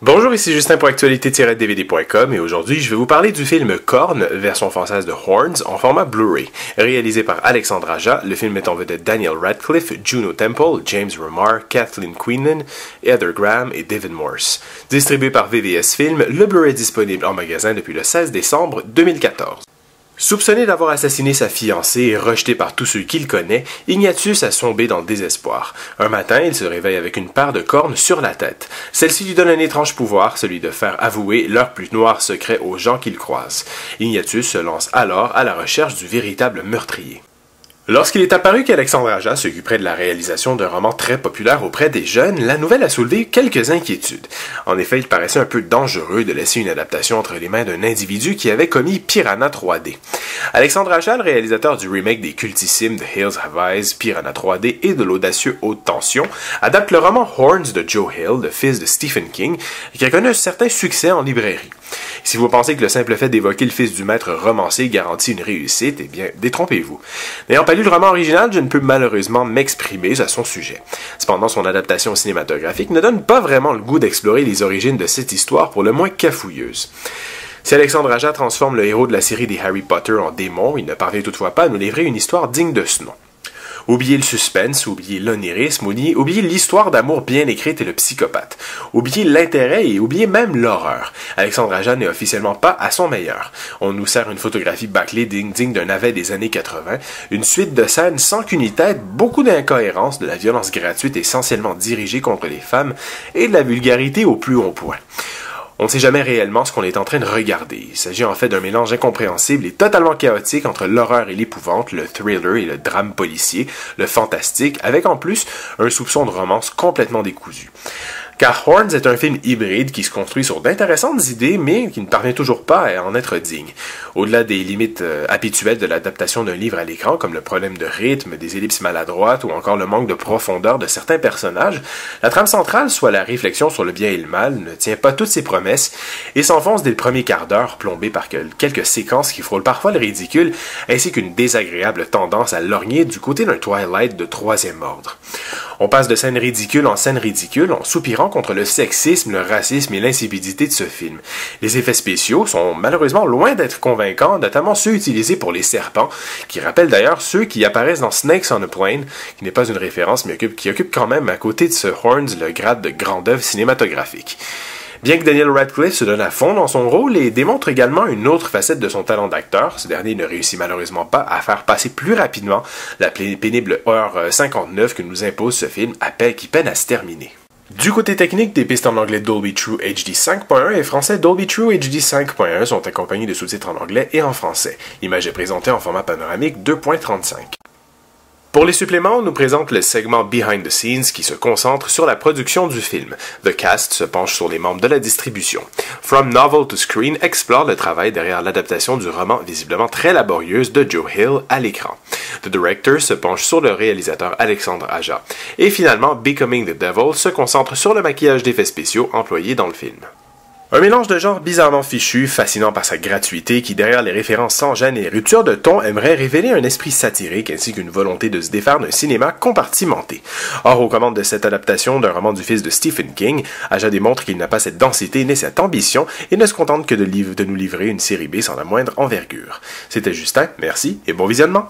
Bonjour, ici Justin pour actualité-dvd.com et aujourd'hui je vais vous parler du film Korn, version française de Horns, en format Blu-ray. Réalisé par Alexandre Aja, le film met en vedette Daniel Radcliffe, Juno Temple, James Remar, Kathleen Quinlan, Heather Graham et David Morse. Distribué par VVS Film, le Blu-ray est disponible en magasin depuis le 16 décembre 2014. Soupçonné d'avoir assassiné sa fiancée et rejeté par tous ceux qu'il connaît, Ignatius a sombé dans le désespoir. Un matin, il se réveille avec une paire de cornes sur la tête. Celle-ci lui donne un étrange pouvoir, celui de faire avouer leurs plus noirs secrets aux gens qu'il croise. Ignatius se lance alors à la recherche du véritable meurtrier. Lorsqu'il est apparu qu'Alexandre Aja s'occuperait de la réalisation d'un roman très populaire auprès des jeunes, la nouvelle a soulevé quelques inquiétudes. En effet, il paraissait un peu dangereux de laisser une adaptation entre les mains d'un individu qui avait commis Piranha 3D. Alexandre Aja, le réalisateur du remake des cultissimes The Hills Have Eyes, Piranha 3D et de l'audacieux Haute Tension, adapte le roman Horns de Joe Hill, le fils de Stephen King, qui a connu un certain succès en librairie. Si vous pensez que le simple fait d'évoquer le fils du maître romancier garantit une réussite, eh bien, détrompez-vous. N'ayant pas lu le roman original, je ne peux malheureusement m'exprimer à son sujet. Cependant, son adaptation cinématographique ne donne pas vraiment le goût d'explorer les origines de cette histoire pour le moins cafouilleuse. Si Alexandre Aja transforme le héros de la série des Harry Potter en démon, il ne parvient toutefois pas à nous livrer une histoire digne de ce nom. Oubliez le suspense, oubliez l'onirisme, oubliez l'histoire d'amour bien écrite et le psychopathe. Oubliez l'intérêt et oubliez même l'horreur. Alexandre Aja n'est officiellement pas à son meilleur. On nous sert une photographie bâclée digne d'un navet des années 80, une suite de scènes sans qu'une ni tête, beaucoup d'incohérences, de la violence gratuite essentiellement dirigée contre les femmes et de la vulgarité au plus haut point. On ne sait jamais réellement ce qu'on est en train de regarder. Il s'agit en fait d'un mélange incompréhensible et totalement chaotique entre l'horreur et l'épouvante, le thriller et le drame policier, le fantastique, avec en plus un soupçon de romance complètement décousu. Car Horns est un film hybride qui se construit sur d'intéressantes idées, mais qui ne parvient toujours pas à en être digne. Au-delà des limites habituelles de l'adaptation d'un livre à l'écran, comme le problème de rythme, des ellipses maladroites ou encore le manque de profondeur de certains personnages, la trame centrale, soit la réflexion sur le bien et le mal, ne tient pas toutes ses promesses et s'enfonce dès le premier quart d'heure, plombé par quelques séquences qui frôlent parfois le ridicule, ainsi qu'une désagréable tendance à lorgner du côté d'un Twilight de troisième ordre. On passe de scène ridicule en scène ridicule en soupirant contre le sexisme, le racisme et l'insipidité de ce film. Les effets spéciaux sont malheureusement loin d'être convaincants, notamment ceux utilisés pour les serpents, qui rappellent d'ailleurs ceux qui apparaissent dans Snakes on a Plane, qui n'est pas une référence mais qui occupe quand même à côté de ce Horns le grade de grande œuvre cinématographique. Bien que Daniel Radcliffe se donne à fond dans son rôle et démontre également une autre facette de son talent d'acteur, ce dernier ne réussit malheureusement pas à faire passer plus rapidement la pénible heure 59 que nous impose ce film qui peine à se terminer. Du côté technique, des pistes en anglais Dolby True HD 5.1 et français Dolby True HD 5.1 sont accompagnées de sous-titres en anglais et en français. L'image est présentée en format panoramique 2.35. Pour les suppléments, on nous présente le segment Behind the Scenes qui se concentre sur la production du film. The Cast se penche sur les membres de la distribution. From Novel to Screen explore le travail derrière l'adaptation du roman visiblement très laborieuse de Joe Hill à l'écran. The Director se penche sur le réalisateur Alexandre Aja. Et finalement, Becoming the Devil se concentre sur le maquillage d'effets spéciaux employé dans le film. Un mélange de genres bizarrement fichu, fascinant par sa gratuité, qui derrière les références sans gêne et les ruptures de ton aimerait révéler un esprit satirique ainsi qu'une volonté de se défaire d'un cinéma compartimenté. Or, aux commandes de cette adaptation d'un roman du fils de Stephen King, Aja démontre qu'il n'a pas cette densité ni cette ambition et ne se contente que de nous livrer une série B sans la moindre envergure. C'était Justin, merci et bon visionnement!